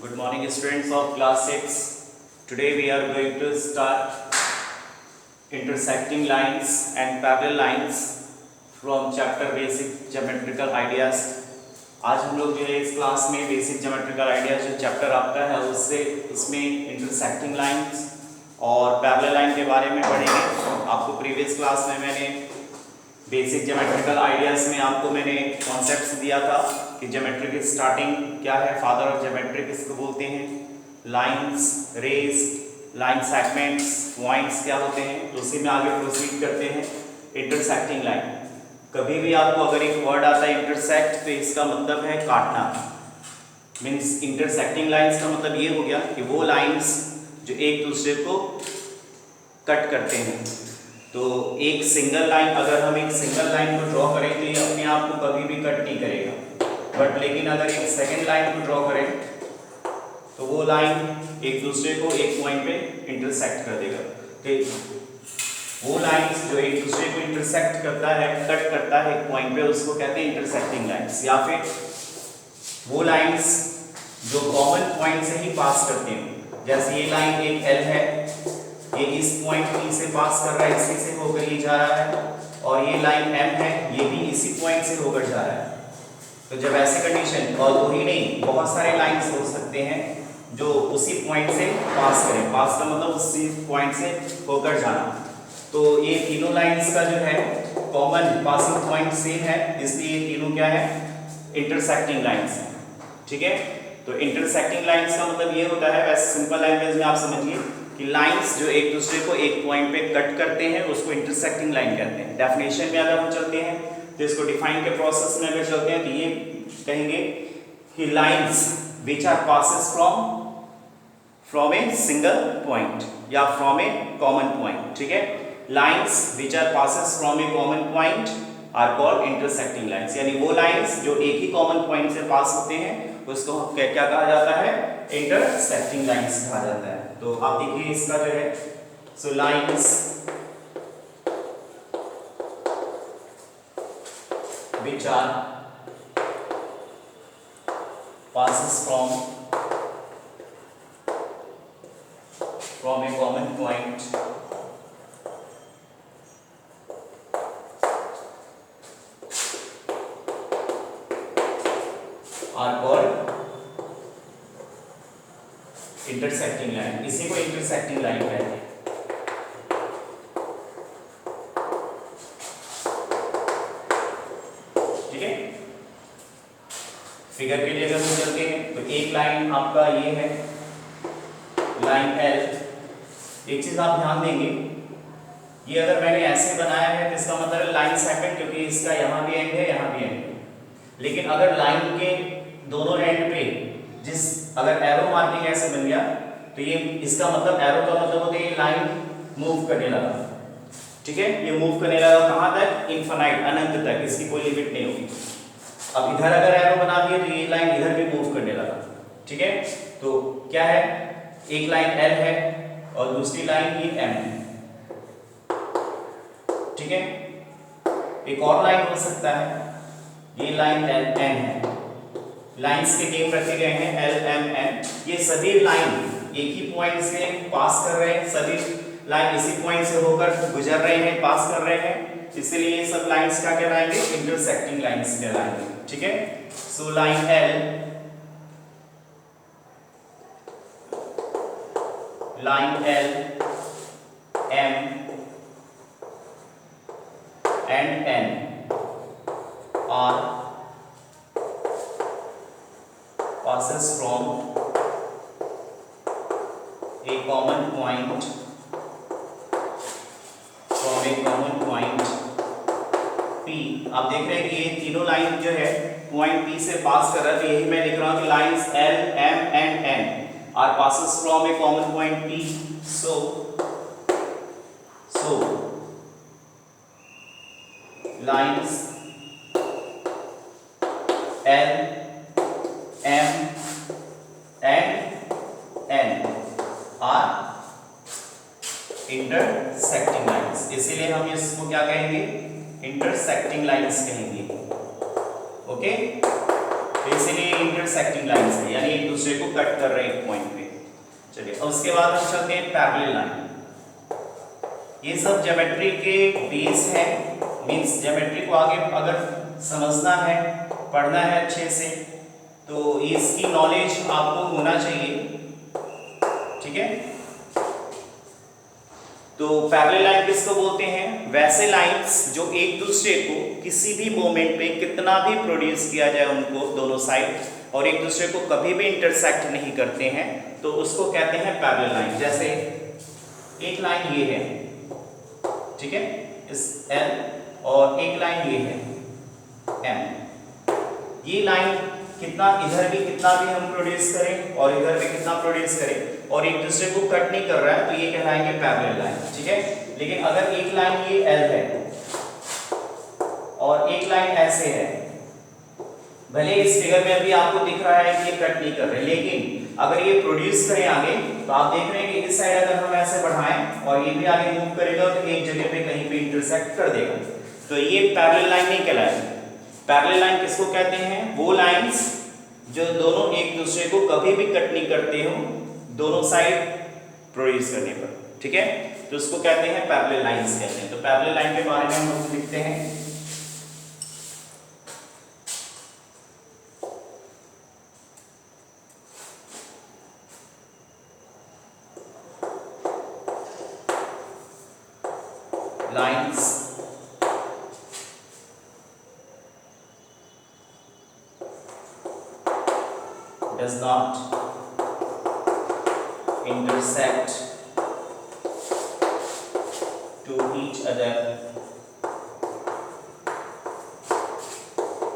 Good morning, students of class 6. Today we are going to start intersecting lines and parallel lines from chapter Basic Geometrical Ideas. आज हम लोग जो है इस class में basic geometrical ideas जो chapter आपका है उससे इसमें इंटरसेक्टिंग लाइंस और पैरेलल लाइन के बारे में पढ़ेंगे। आपको प्रीवियस क्लास में मैंने बेसिक ज्योमेट्रिकल आइडियाज में आपको मैंने कॉन्सेप्ट्स दिया था कि ज्योमेट्री की स्टार्टिंग क्या है, फादर ऑफ ज्योमेट्री किसको बोलते हैं, lines, rays, line segments, points क्या होते हैं। तो उसी में आगे प्रोसीड करते हैं। इंटरसेक्टिंग लाइन, कभी भी आपको अगर एक वर्ड आता है इंटरसेक्ट तो इसका मतलब है काटना। मीन्स इंटरसेक्टिंग लाइंस का मतलब ये हो गया कि वो लाइंस जो एक दूसरे को कट करते हैं। तो एक सिंगल लाइन, अगर हम एक सिंगल लाइन को ड्रॉ करें तो ये अपने आप को कभी भी कट नहीं करेगा, बट लेकिन अगर एक सेकेंड लाइन को ड्रॉ करें तो वो लाइन एक दूसरे को एक पॉइंट पे इंटरसेक्ट कर देगा। तो वो लाइंस जो एक दूसरे को इंटरसेक्ट करता है, कट करता है एक पॉइंट पे, उसको कहते हैं इंटरसेक्टिंग लाइंस। या फिर वो लाइंस जो कॉमन पॉइंट से ही पास करते हैं, जैसे ये लाइन एक एल है, ये इस पॉइंट पी से पास कर रहा है, इसी से होकर ये जा रहा है, और ये लाइन एम है, ये भी इसी पॉइंट से होकर जा रहा है। तो जब ऐसी कंडीशन, और दो ही नहीं बहुत सारे लाइंस हो सकते हैं जो उसी पॉइंट से पास करें, पास का मतलब उसी पॉइंट से होकर जाना। तो ये तीनों लाइंस का जो है कॉमन पासिंग पॉइंट सेम है, इसलिए ये तीनों क्या है, इंटरसेक्टिंग लाइंस हैं। ठीक है, तो इंटरसेक्टिंग लाइंस का मतलब ये होता है, वैसे सिंपल लैंग्वेज में आप समझिए कि लाइंस जो एक दूसरे को एक पॉइंट पे कट करते हैं उसको इंटरसेक्टिंग लाइन कहते हैं। डेफिनेशन में अगर हम चलते हैं तो इसको डिफाइन के प्रोसेस में अगर चलते हैं तो ये कहेंगे कि lines which are passes from a single point या फ्रॉम ए कॉमन पॉइंट। ठीक है, lines which are passes from a common point are called intersecting lines. यानी वो लाइंस जो एक ही कॉमन पॉइंट से पास होते हैं उसको क्या कहा जाता है, इंटरसेक्टिंग लाइंस कहा जाता है। तो आप देखिए इसका जो है, सो lines which are passes from a common point are called intersecting line। इसी को intersecting line कहते हैं। फिगर के लिए अगर हम चलते हैं तो एक लाइन आपका ये है, लाइन एल। एक चीज आप ध्यान देंगे, ये अगर मैंने ऐसे बनाया है तो इसका मतलब लाइन सेगमेंट, क्योंकि इसका यहाँ भी एंड है, यहाँ भी एंड है। लेकिन अगर लाइन के दोनों एंड पे अगर एरो मार्किंग ऐसे बन गया तो ये इसका मतलब, एरो का मतलब होता है ये लाइन मूव करने लगा। ठीक है, ये मूव करने लगा कहाँ तक, इनफाइनाइट, अनंत तक, इसकी कोई लिमिट नहीं होगी। अब इधर अगर एरो बना दिए तो ये लाइन इधर भी मूव करने लगा। ठीक है, तो क्या है, एक लाइन एल है और दूसरी लाइन ये एम है। ठीक है, एक और लाइन हो सकता है, ये लाइन एल एम है। लाइंस के नेम रखे गए हैं एल एम एन। ये सभी लाइन एक ही पॉइंट से पास कर रहे हैं, सभी लाइन इसी पॉइंट से होकर गुजर रहे हैं, पास कर रहे हैं, इसलिए ये सब लाइंस क्या कहलाएंगे, इंटरसेक्टिंग लाइंस कहलाएंगे। ठीक है, so line L, line L, M and N are passes from a common point P। आप देख रहे हैं कि ये तीनों लाइन जो है पॉइंट P से पास कर रहा है, तो यही मैं लिख रहा हूं कि lines L, M and N are passes from a common point P। so lines L, M and N are intersecting lines। इसीलिए हम इसको क्या कहेंगे, इंटरसेक्टिंग लाइंस कहेंगे। ओके, तो इसीलिए इंटरसेक्टिंग लाइंस है, यानी एक दूसरे को कट कर रहे हैं एक पॉइंट पे। चलिए अब उसके बाद हम चलते हैं पैरेलल लाइन। ये सब ज्योमेट्री के बेस है, मींस ज्योमेट्री को आगे अगर समझना है, पढ़ना है अच्छे से, तो इसकी नॉलेज आपको होना चाहिए, ठीक है। तो पैरेलल लाइन किसको बोलते हैं? वैसे लाइंस जो एक दूसरे को किसी भी मोमेंट पे कितना भी प्रोड्यूस किया जाए उनको दोनों साइड, और एक दूसरे को कभी भी इंटरसेक्ट नहीं करते हैं, तो उसको कहते हैं पैरेलल लाइन। जैसे एक लाइन ये है, ठीक है, इस L, और एक लाइन ये है M। ये लाइन कितना इधर भी कितना भी हम प्रोड्यूस करें और इधर भी कितना प्रोड्यूस करें और एक दूसरे को कट नहीं कर रहा है, तो ये कहलाएंगे पैरेलल लाइन, ठीक है। लेकिन अगर एक लाइन ये L है और एक लाइन ऐसे है, भले इस फिगर में अभी आपको दिख रहा है कि ये कट नहीं कर रहे, लेकिन अगर ये प्रोड्यूस करें आगे, तो आप देख रहे हैं कि इस साइड अगर हम ऐसे बढ़ाएं और ये भी आगे मूव करेगा, तो एक जगह पे कहीं पे इंटरसेक्ट कर देगा, तो ये पैरेलल लाइन नहीं कहलाएगी। पैरेलल लाइन किसको कहते हैं? वो लाइंस जो दोनों एक दूसरे को कभी भी कट नहीं करते हो दोनों साइड प्रोड्यूस करने पर, ठीक है, तो उसको कहते हैं पैरेलल लाइंस कहते हैं। तो पैरेलल लाइन के बारे में हम लिखते हैं, lines does not intersect to each other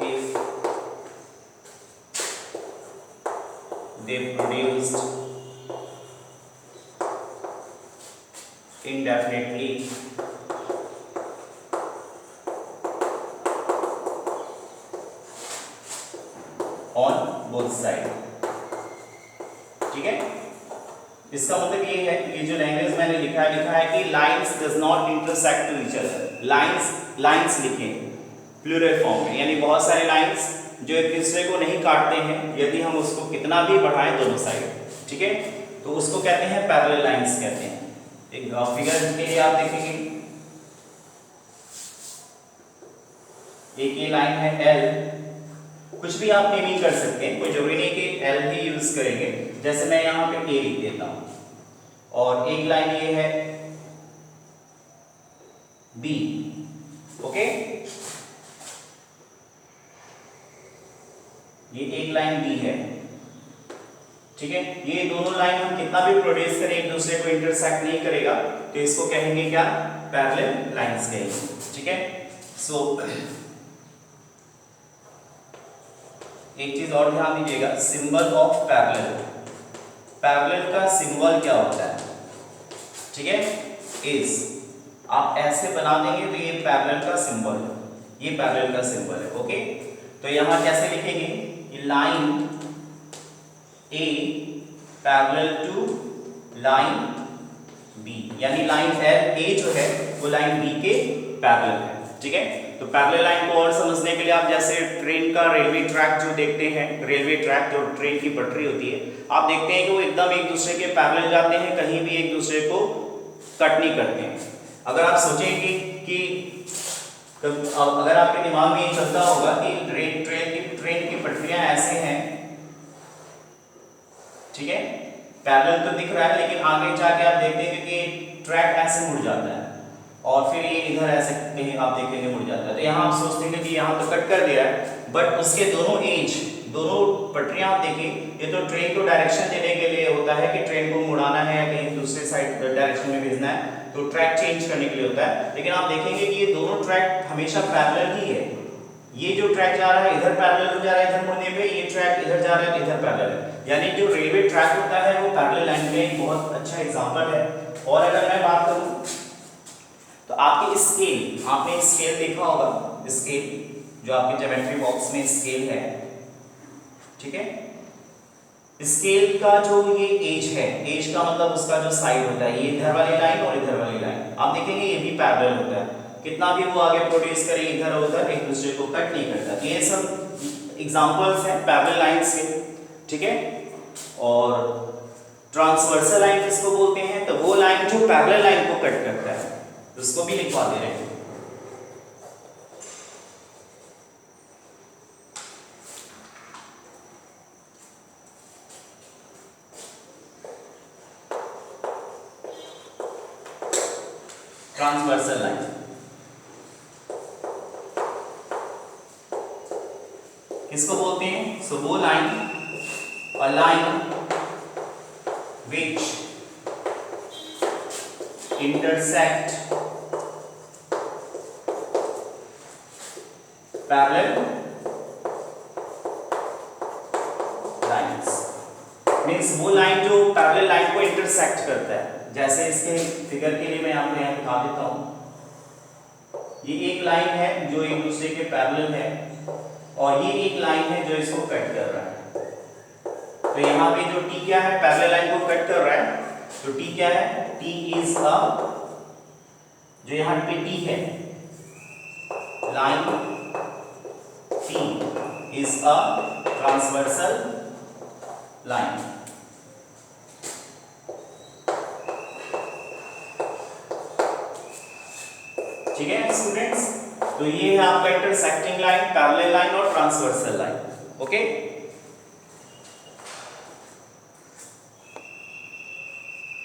if they produced indefinitely on both side, ठीक है। इसका मतलब ये है कि ये जो लैंग्वेज मैंने लिखा है कि lines does not intersect to each other. Lines लिखें प्लूरल फॉर्म में, यानी बहुत सारे लाइंस जो एक दूसरे को नहीं काटते हैं, यदि हम उसको कितना भी बढ़ाएं दोनों साइड, ठीक है, तो उसको कहते हैं पैरेलल लाइंस कहते हैं। एक फिगर के लिए आप देखेंगे, एक ये लाइन है L, कुछ भी आप नेमिंग कर सकते हैं, कोई जरूरी नहीं कि L ही यूज करेंगे। जैसे मैं यहाँ पे A लिख देता हूँ, और एक लाइन ये है B, ओके, ये एक लाइन B है, ठीक है। ये दोनों लाइन हम कितना भी प्रोड्यूस करें एक दूसरे को इंटरसेक्ट नहीं करेगा, तो इसको कहेंगे क्या? पैरेलल लाइंस कहेंगे, ठीक है। सो एक चीज और ध्यान दीजिएगा, सिंबल ऑफ पैरेलल। पैरेलल का सिंबल क्या होता है, ठीक है, इज। आप ऐसे बना देंगे तो ये पैरेलल का सिंबल है, ये पैरेलल का सिंबल है, ओके। तो यहां कैसे लिखेंगे? ये line A parallel to line B, यानी लाइन A जो है वो लाइन B के पैरेलल है, ठीक है। तो पैरेलल लाइन को और समझने के लिए आप जैसे ट्रेन का रेलवे ट्रैक जो देखते हैं, रेलवे ट्रैक जो ट्रेन की पटरी होती है, आप देखते हैं कि वो एकदम एक दूसरे के पैरेलल जाते हैं, कहीं भी एक दूसरे को कट नहीं करते हैं। अगर आप सोचेंगे कि अगर आपके दिमाग में ये चलता होगा कि ट्रेन की पटरियां ऐसे हैं, ठीक है, पैरेलल तो दिख रहा है, लेकिन आगे जाके आप देखते हैं कि ट्रैक ऐसे मुड़ जाता है और फिर ये इधर ऐसे कहीं आप देखेंगे मुड़ जाता है। तो यहाँ आप सोचते हैं कि यहाँ तो कट कर दिया है, बट उसके दोनों एज, दोनों पटरियां आप देखिए, ये तो ट्रेन को डायरेक्शन देने के लिए होता है कि ट्रेन को मुड़ाना है या कहीं दूसरे साइड डायरेक्शन में भेजना है, तो ट्रैक चेंज करने के लिए होता है। लेकिन आप देखेंगे कि ये दोनों ट्रैक हमेशा पैरेलल ही है। ये जो ट्रैक जा रहा है इधर पैरेलल हो जा रहा है इधर मुड़ने पे, ये ट्रैक इधर जा रहा है इधर पैरेलल है, यानी जो रेलवे ट्रैक होता है वो पैरेलल लाइन में एक बहुत अच्छा एग्जांपल है। और अगर मैं बात करूं तो आपकी स्केल, आपने स्केल देखा होगा, स्केल जो आपके ज्योमेट्री बॉक्स में स्केल है, ठीक है। स्केल का जो ये एज है, एज का मतलब उसका जो साइड होता है, ये इधर वाली लाइन और इधर वाली लाइन, आप देखेंगे ये भी पैरेलल होता है, कितना भी वो आगे प्रोड्यूस करे इधर और उधर एक दूसरे को कट नहीं करता। ये सब एग्जांपल्स हैं पैरेलल लाइंस के, ठीक है। और ट्रांसवर्सल लाइन किसको बोलते हैं, तो वो लाइन जो पैरेलल लाइन को कट करता है, उसको भी लिखवा दे रहे हैं। ट्रांसवर्सल लाइन किसको बोलते हैं, सो वो line, a line which intersect parallel lines, means वो लाइन जो पैरेलल लाइन को इंटरसेक्ट करता है। जैसे इसके फिगर के लिए मैं आपको यहाँ दिखा देता हूँ। ये एक लाइन है जो एक दूसरे के पैरेलल है, और ये एक लाइन है जो इसको कट कर रहा है। तो यहाँ पे जो T क्या है, पैरेलल लाइन को कट कर रहा है, तो T क्या है, T इज अ, जो यहाँ पे T है, line T is a transversal line. ठीक है स्टूडेंट्स, तो ये है आपका इंटरसेक्टिंग लाइन, पैरेलल लाइन और ट्रांसवर्सल लाइन। ओके।